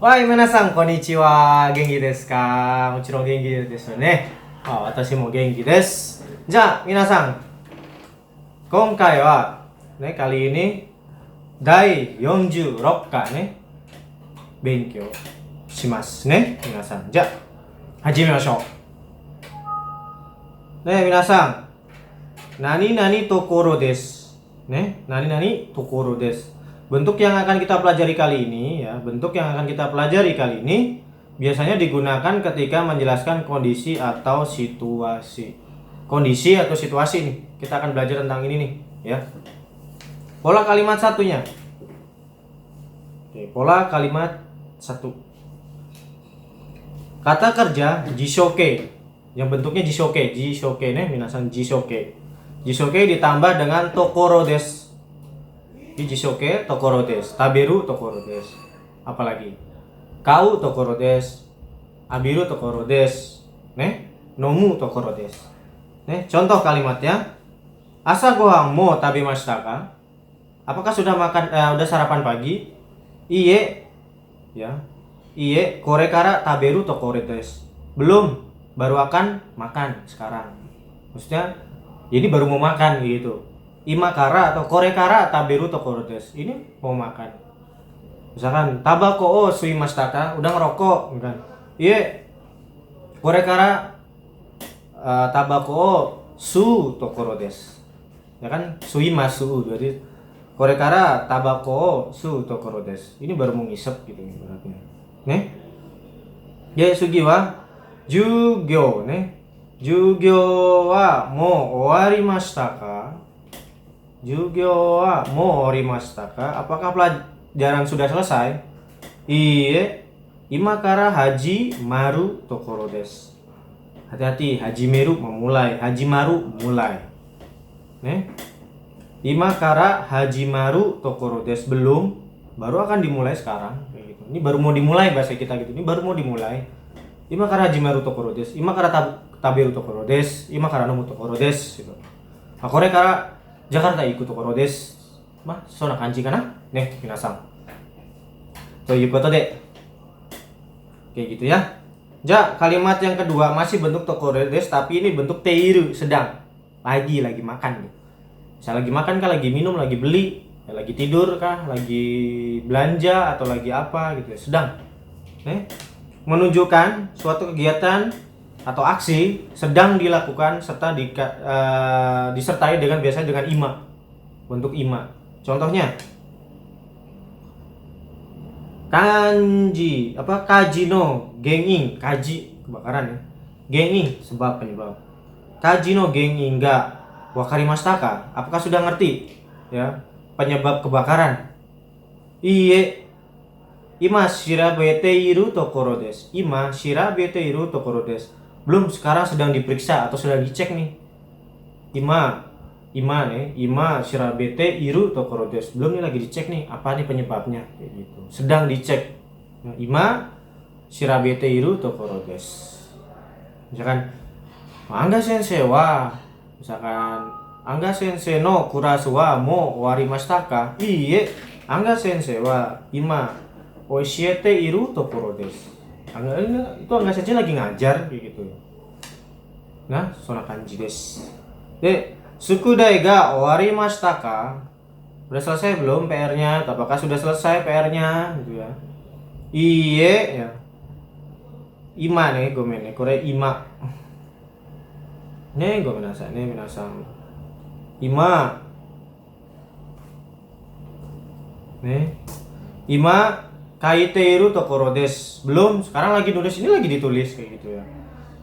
はい、皆さん、こんにちは。元気ですか？もちろん元気ですよね。私も元気です。じゃあ、皆さん、今回は、kali ini, 第46回ね、勉強しますね。皆さん、じゃあ、始めましょう。皆さん、何々ところです。何々ところです。Bentuk yang akan kita pelajari kali ini biasanya digunakan ketika menjelaskan kondisi atau situasi. Kondisi atau situasi nih. Kita akan belajar tentang ini nih, ya. Pola kalimat satunya. Oke, pola kalimat satu. Kata kerja jishoke yang bentuknya jishoke nih, minasan jishoke. Jishoke ditambah dengan tokoro desu. Jishoke tokoro desu, taberu tokoro desu. Apalagi? Kau tokoro desu, abiru tokoro desu, nomu tokoro desu. Contoh kalimatnya. Asa gohan mo tabemashita ka? Apakah sudah udah sarapan pagi? Iye, ya. Iye, kore kara taberu tokoro desu. Belum, baru akan makan sekarang. Maksudnya, ini baru mau makan gitu. Imakara atau korekara taberu tokoro desu. Ini mau makan. Misalkan tabako o suimashita ka? Udah ngerokok kan. Iye, korekara tabako o su tokoro desu. Ya kan, suimasu berarti korekara tabako o su tokoro desu. Ini baru mau ngisep gitu ibaratnya. Sugi wa jugyo Jugyo wa mo owarimashita ka? Jugyo wa mo owarimashita ka? Apakah pelajaran sudah selesai? Iye, imakara haji maru tokoro desu. Hati-hati, haji meru memulai, haji maru mulai. Imakara haji maru tokoro desu. Belum, baru akan dimulai sekarang kayak gitu. Ini baru mau dimulai bahasa kita gitu. Ini baru mau dimulai. Imakara haji maru tokoro desu. Imakara taberu tokoro desu. Imakara nomu tokoro desu gitu. Kore kara Jakarta iku tokoro desu. Sona kanji kana? Minasan. Toいうことで, kayak gitu ya. Kalimat yang kedua masih bentuk tokoro desu tapi ini bentuk teiru, sedang. Lagi makan gitu. Bisa lagi makan kah, lagi minum, lagi beli, lagi tidur kah, lagi belanja atau lagi apa gitu ya. Sedang. Menunjukkan suatu kegiatan atau aksi sedang dilakukan serta disertai dengan biasanya dengan ima, bentuk ima. Contohnya kaji no genging, kaji kebakaran ya, genging sebab penyebab, kaji no genging ga wakarimashita ka? Apakah sudah ngerti ya penyebab kebakaran? Iye, ima shirabete iru tokoro desu. Ima shirabete iru tokoro desu. Belum, sekarang sedang diperiksa atau sudah dicek nih. Ima shirabete iru tokoro desu. Belum, nih lagi dicek nih, apa nih penyebabnya kayak gitu. Sedang dicek. Ima shirabete iru tokoro desu. Misalkan Angga sensei wa, Angga sensei no kurasu wa mo owarimashita ka? Iye, Angga sensei wa ima oshiete iru tokoro desu. Angga sensei lagi ngajar kayak gitu. Sona kanji desu. Sukudai ga owarimashita ka? Udah selesai belum PR-nya? Apakah sudah selesai PR-nya gitu ya. Iye ya. Ima gomen kore ima. Gomenasai minasan. Ima. Ima kaiteiru tokoro desu. Belum, sekarang lagi nulis, ini lagi ditulis kayak gitu ya.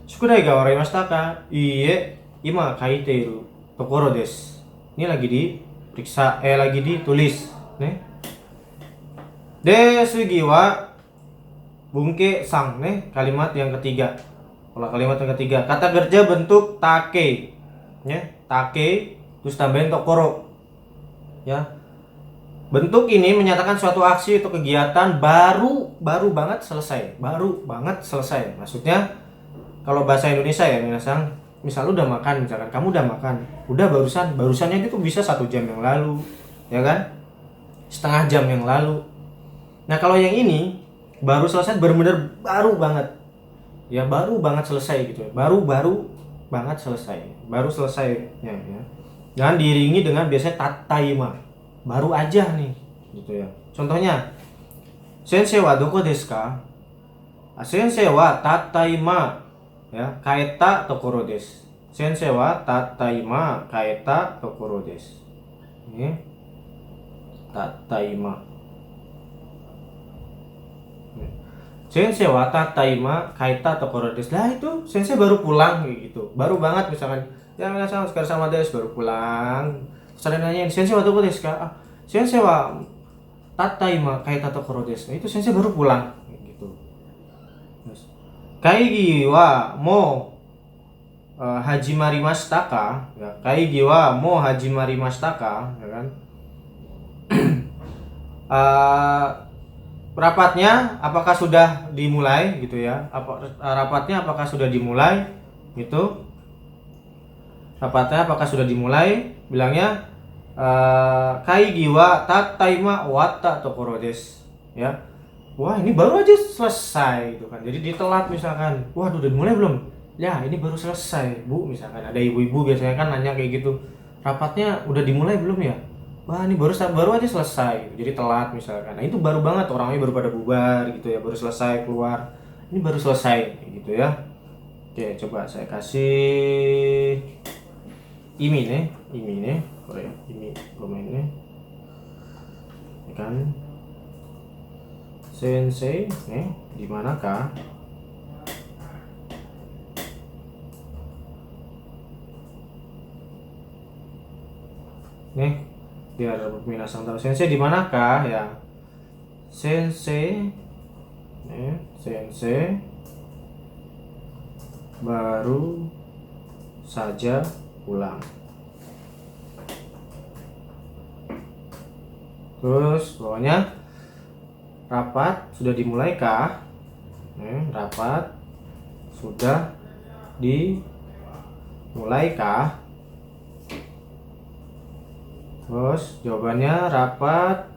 Shukudai ga warimashita ka? Iye, ima kaiteiru tokoro desu. Ini lagi diperiksa, lagi ditulis. Sugi wa bunke sang, kalimat yang ketiga. Pola kalimat yang ketiga, kata kerja bentuk take. Take terus tambahin tokoro. Ya. Bentuk ini menyatakan suatu aksi atau kegiatan baru banget selesai. Maksudnya kalau bahasa Indonesia ya, misal udah makan, misalkan kamu udah makan, udah barusannya itu bisa 1 jam yang lalu, ya kan? Setengah jam yang lalu. Nah, kalau yang ini baru selesai, benar-benar baru banget. Ya baru banget selesai gitu ya. Baru banget selesai. Baru selesainya ya. Dan diiringi dengan biasanya tataima. Baru aja nih gitu ya. Contohnya sensei wa doko desu ka? Sensei wa tataima ya kaeta tokoro desu. Sensei wa tataima kaeta tokoro desu. Ini tataima. Sensei wa tataima kaeta tokoro desu. Lah itu sensei baru pulang kayak gitu. Baru banget misalkan ya minasan sekali sama desu baru pulang. Saya nanya sensei wa doko desu ka? Sensei wa tataima kaeta tokoro desu. Itu sensei baru pulang kayak gitu. Terus kaigi wa mo hajimarimashita ka? Ya, kaigi wa mo hajimarimashita ka? Ya kan? Rapatnya apakah sudah dimulai gitu ya? Rapatnya apakah sudah dimulai gitu? Rapatnya apakah sudah dimulai? Bilangnya kaigi wa tataima watta tokoro desu ya. Wah, ini baru aja selesai gitu kan. Jadi ditelat misalkan. Waduh, udah dimulai belum? Ya, ini baru selesai, Bu, misalkan. Ada ibu-ibu biasanya kan nanya kayak gitu. Rapatnya udah dimulai belum ya? Wah, ini baru aja selesai. Jadi telat misalkan. Nah, itu baru banget, orangnya baru pada bubar gitu ya, baru selesai keluar. Ini baru selesai gitu ya. Oke, coba saya kasih imi nih, Korea, imi komen nih. Ya kan? Sensei, nih, di manakah? Nih, biar minasan tahu sensei di manakah ya. Sensei baru saja pulang. Terus bawahnya rapat sudah dimulai kah? Rapat sudah dimulai kah? Terus jawabannya rapat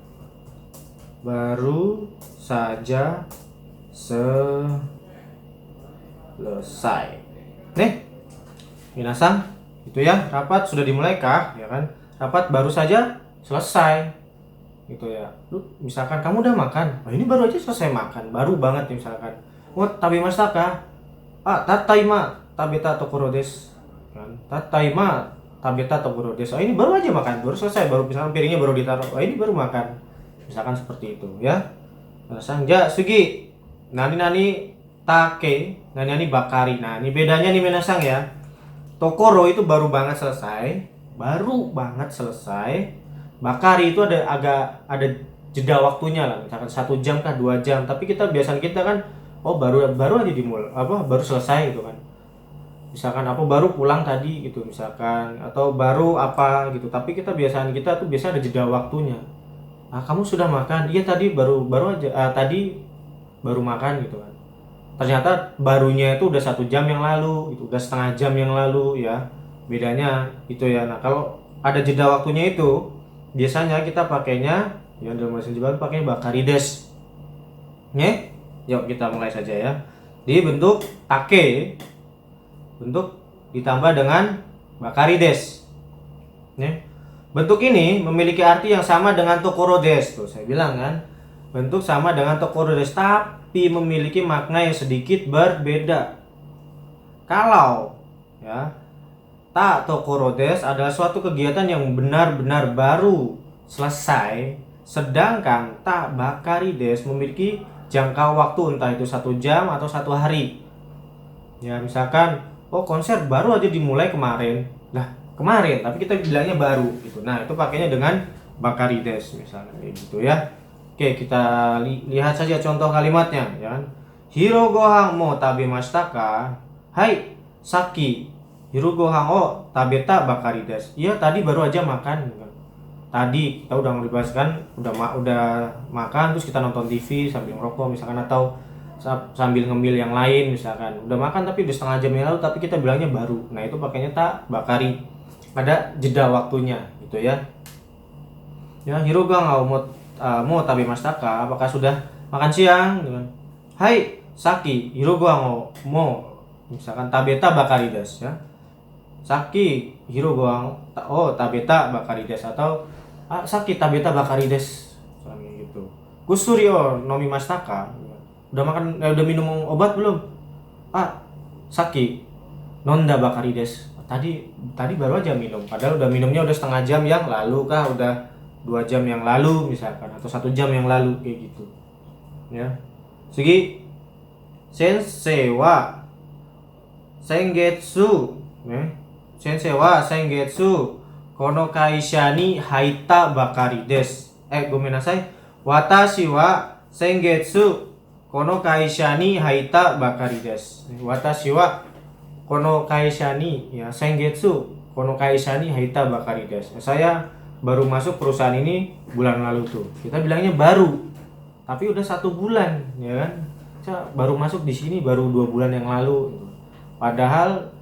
baru saja selesai. Nih, minasan, itu ya, rapat sudah dimulai kah? Ya kan? Rapat baru saja selesai. Gitu ya. Lu misalkan kamu udah makan. Nah, ini baru aja selesai makan, baru banget nih misalkan. Oh, tabimashita ka? Tataima tabeta tokoro desu. Kan? Tataima tabeta tokoro desu. Ini baru aja makan, baru selesai, baru misalkan piringnya baru ditaruh. Oh, ini baru makan. Misalkan seperti itu ya. Sangja sugi nani take nani bakari. Nah, ini bedanya nih menasang ya. Tokoro itu baru banget selesai. Bakari itu ada jeda waktunya lah, misalkan 1 jam kah 2 jam. Tapi biasanya kita kan baru aja dimulai, baru selesai gitu kan. Misalkan baru pulang tadi gitu misalkan, atau baru apa gitu. Tapi biasanya ada jeda waktunya. Kamu sudah makan? Iya, tadi baru aja tadi baru makan gitu kan. Ternyata barunya itu udah 1 jam yang lalu, itu udah setengah jam yang lalu ya. Bedanya itu ya. Nah, kalau ada jeda waktunya itu biasanya kita pakainya ya dalam bahasa Jepang pakai bakari desu. Yuk kita mulai saja ya. Di bentuk take, bentuk ditambah dengan bakari desu. Bentuk ini memiliki arti yang sama dengan tokoro desu. Tuh saya bilang kan, bentuk sama dengan tokoro desu tapi memiliki makna yang sedikit berbeda. Kalau ya ta tokoro desu adalah suatu kegiatan yang benar-benar baru selesai, sedangkan ta bakari desu memiliki jangka waktu entah itu 1 jam atau 1 hari. Ya misalkan, konser baru aja dimulai kemarin. Lah, kemarin, tapi kita bilangnya baru gitu. Nah, itu pakainya dengan bakari desu misalnya kayak gitu ya. Oke, kita lihat saja contoh kalimatnya ya kan. Hiro gohan mo tabemashita ka? Hai, saki hiru gohan o tabeta bakari desu. Iya, tadi baru aja makan. Tadi kita udah ngebahaskan, udah makan terus kita nonton TV sambil ngerokok misalkan, atau sambil ngemil yang lain misalkan. Udah makan tapi udah setengah jam yang lalu tapi kita bilangnya baru. Nah, itu pakainya ta bakari. Ada jeda waktunya gitu ya. Ya, hiru gohan o mo tabemashita ka? Apakah sudah makan siang gitu kan. Hai Saki hirogo wa mo misalkan tabeta bakari desu ya. Saki hirogo wa tabeta bakari desu atau Saki tabeta bakari desu gitu. Gusuri o nomimashita ka? Udah makan udah minum obat belum? Saki nonda bakari desu. Tadi baru aja minum. Padahal udah minumnya udah setengah jam yang lalu kah, udah 2 jam yang lalu misalkan, atau 1 jam yang lalu kayak gitu. Ya. Segi sensei wa sengetsu, sensei wa sengetsu kono kaisha ni haita bakari desu. Gomenasai. Watashi wa sengetsu kono kaisha ni haita bakari desu. Watashi wa kono kaisha ni ya sengetsu kono kaisha ni haita bakari desu. Saya baru masuk perusahaan ini bulan lalu tuh. Kita bilangnya baru. Tapi udah 1 bulan, ya kan? Saya baru masuk di sini baru 2 bulan yang lalu. Padahal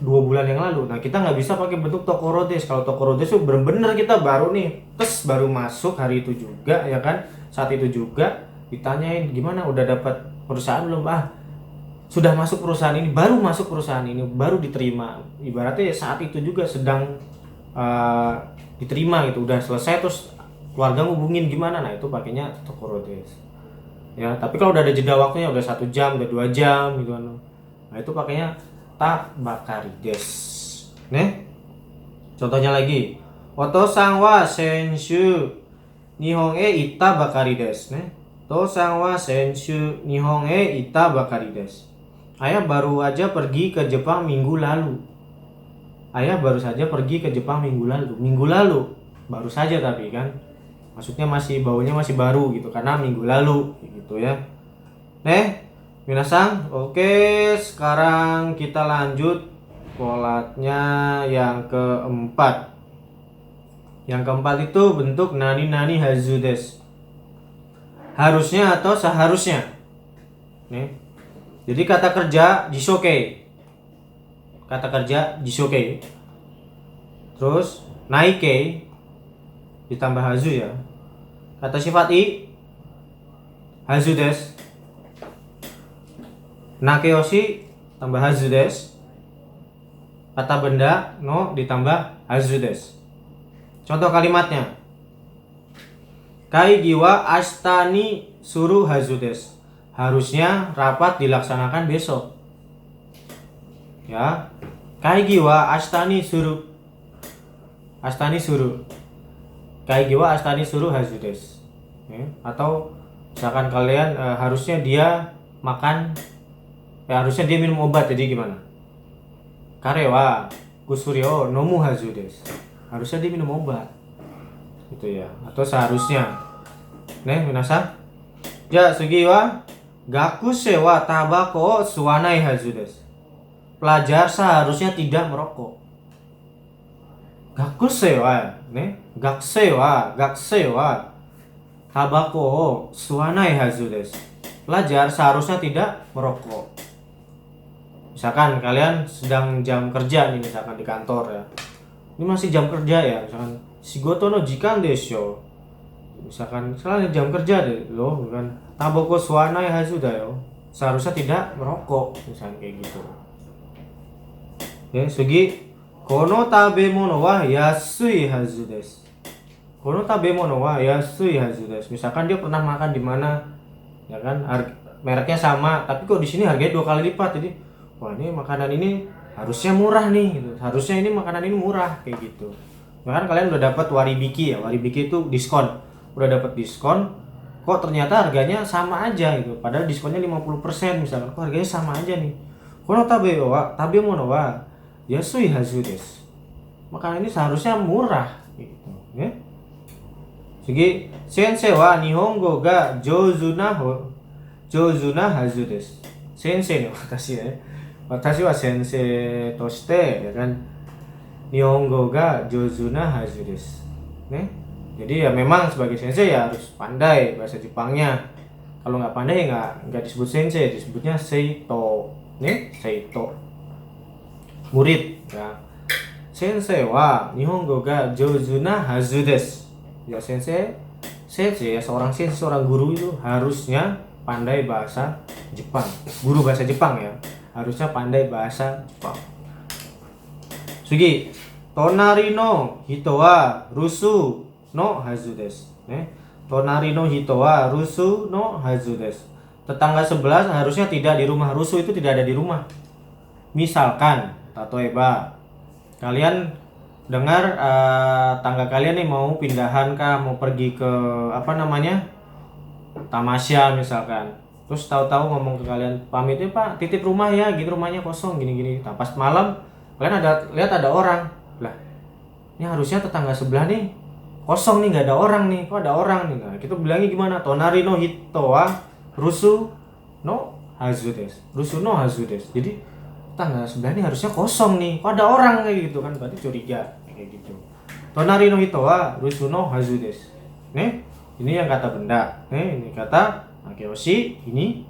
2 bulan yang lalu. Nah, kita nggak bisa pakai bentuk tokoro desu. Kalau tokoro desu bener-bener kita baru nih, baru masuk hari itu juga, ya kan? Saat itu juga ditanyain gimana, udah dapat perusahaan belum? Sudah masuk perusahaan ini, baru masuk perusahaan ini, baru diterima. Ibaratnya saat itu juga sedang diterima gitu, udah selesai terus keluarga ngubungin gimana, nah itu pakainya tokoro desu. Ya, tapi kalau udah ada jeda waktunya, udah 1 jam, udah 2 jam gitu kan. Nah, itu pakainya ta bakari desu. Contohnya lagi. Oto-san wa senshu Nihon e itta bakari desu. Oto-san wa senshu Nihon e itta bakari desu. Ayah baru aja pergi ke Jepang minggu lalu. Ayah baru saja pergi ke Jepang minggu lalu. Minggu lalu baru saja, tapi kan maksudnya masih baunya masih baru gitu karena minggu lalu gitu ya. Minasan, oke, sekarang kita lanjut polatnya yang keempat. Yang keempat itu bentuk nani hazu desu. Harusnya atau seharusnya. Jadi kata kerja jishoke. Kata kerja jishoke. Terus naike ditambah hazu ya. Kata sifat i hazu desu. Nakeyoshi tambah hazu desu. Kata benda no ditambah hazu desu. Contoh kalimatnya. Kaigi wa ashita ni suru hazu desu. Harusnya rapat dilaksanakan besok. Ya. Kaigi wa ashita ni suru. Ashita ni suru. Kaigi wa ashita ni suru hazu desu. Atau misalkan kalian harusnya dia makan, harusnya dia minum obat, jadi gimana? Kare wa kusuri o nomu hazu desu. Harusnya dia minum obat. Gitu ya. Atau seharusnya. Minasan. Ja, sugi wa gakusei wa tabako o suwanai hazu desu. Pelajar seharusnya tidak merokok. Gakusei wa tabako o suwanai hazu desu. Pelajar seharusnya tidak merokok. Misalkan kalian sedang jam kerja nih, misalkan di kantor ya. Ini masih jam kerja ya, misalkan shigoto no jikan desho. Misalkan sekarang jam kerja deh loh, kan tabako suwanai hazu da yo. Seharusnya tidak merokok, misalkan kayak gitu. Sugi kono tabemono wa yasui hazu desu. Kono tabemono wa yasui hazu desu. Misalkan dia pernah makan di mana, ya kan, mereknya sama, tapi kok di sini harganya 2 kali lipat. Jadi, wah, ini makanan ini harusnya murah nih gitu. Harusnya ini makanan ini murah kayak gitu. Bahkan kalian udah dapat waribiki ya. Waribiki itu diskon. Udah dapat diskon, kok ternyata harganya sama aja gitu. Padahal diskonnya 50% misalkan. Kok harganya sama aja nih. Kono tabemono wa yasui hazu desu. Makanan ini seharusnya murah gitu, ya. Segi sensei wa nihongo ga jouzuna hazu desu. Sensei no watashi ya. Watashi wa sensei toshite, ya kan, nihongo ga jouzuna hazu desu. Jadi ya memang sebagai sensei ya harus pandai bahasa Jepangnya. Kalau nggak pandai ya nggak disebut sensei, disebutnya seito. Seito. Murid ya. Sensei wa nihongo ga jouzuna hazu desu. Ya, sensei sensei, seorang sensei, seorang guru itu harusnya pandai bahasa Jepang. Guru bahasa Jepang ya, harusnya pandai bahasa Jepang. Sugi, tonari no hito wa rusu no hazu desu. Tonari no hito wa rusu no hazu desu. Tetangga sebelah harusnya tidak di rumah. Rusu itu tidak ada di rumah. Misalkan, tatoeba, kalian dengar tangga kalian nih mau pindahan kah, mau pergi ke tamasya misalkan. Terus tahu-tahu ngomong ke kalian, pamit ya Pak, titip rumah ya, gitu rumahnya kosong gini-gini. Nah, pas malam kalian lihat ada orang. Lah, ini harusnya tetangga sebelah nih kosong nih, nggak ada orang nih. Kok ada orang nih? Nah, kita bilangnya gimana? Tonari no hito wa rusu no hazu desu. Rusu no hazu desu. Jadi tetangga sebelah nih harusnya kosong nih. Kok ada orang kayak gitu kan? Berarti curiga kayak gitu. Tonari no hito wa rusu no hazu desu. Nih, ini yang kata benda. Ini kata akeoshi, ini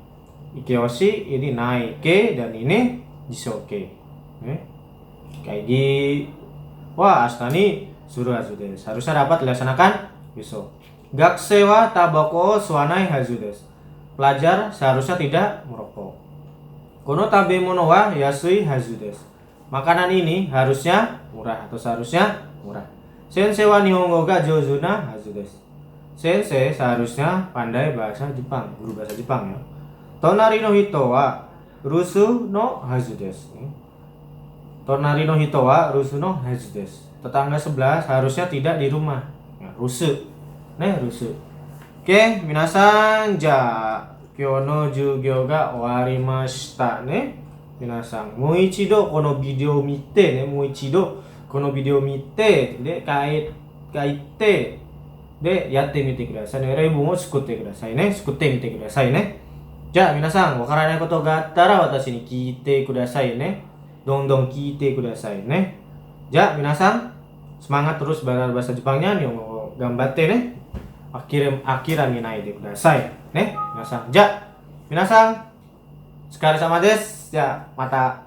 ikeoshi, ini naike, dan ini jishoke. Kayak di wah, astani suru hazu desu. Harusnya dapat dilaksanakan besok. Gakusei wa tabako o suwanai hazu desu. Pelajar seharusnya tidak merokok. Kono tabemono wa yasui hazu desu. Makanan ini harusnya murah atau seharusnya murah. Sensei wa nihongo ga jouzu na hazu desu. Sensei seharusnya pandai bahasa Jepang, guru bahasa Jepang ya. Tonari no hito wa rusu no hazu desu. Tonari no hito wa rusu no hazu desu. Tetangga sebelah harusnya tidak di rumah. Ya, rusu. Rusu. Oke, minasan, ja kyou no jugyo ga owarimashita ne. Minasan, mou ichido kono video mite ne, mou ichido kono video mite de kaite de yatte mite kudasai ne. Reibun o tsukutte kudasai ne. Tsukutte mite kudasai ne. Ja, minasan, wakaranai koto ga attara watashi ni kiite kudasai ne. Dondon kiite kudasai ne. Ja, minasan, semangat terus belajar bahasa Jepangnya nih, gambatte ne. Akira minai de kudasai ne. Minasan, ja, minasan, sekali sama des. Ya, mata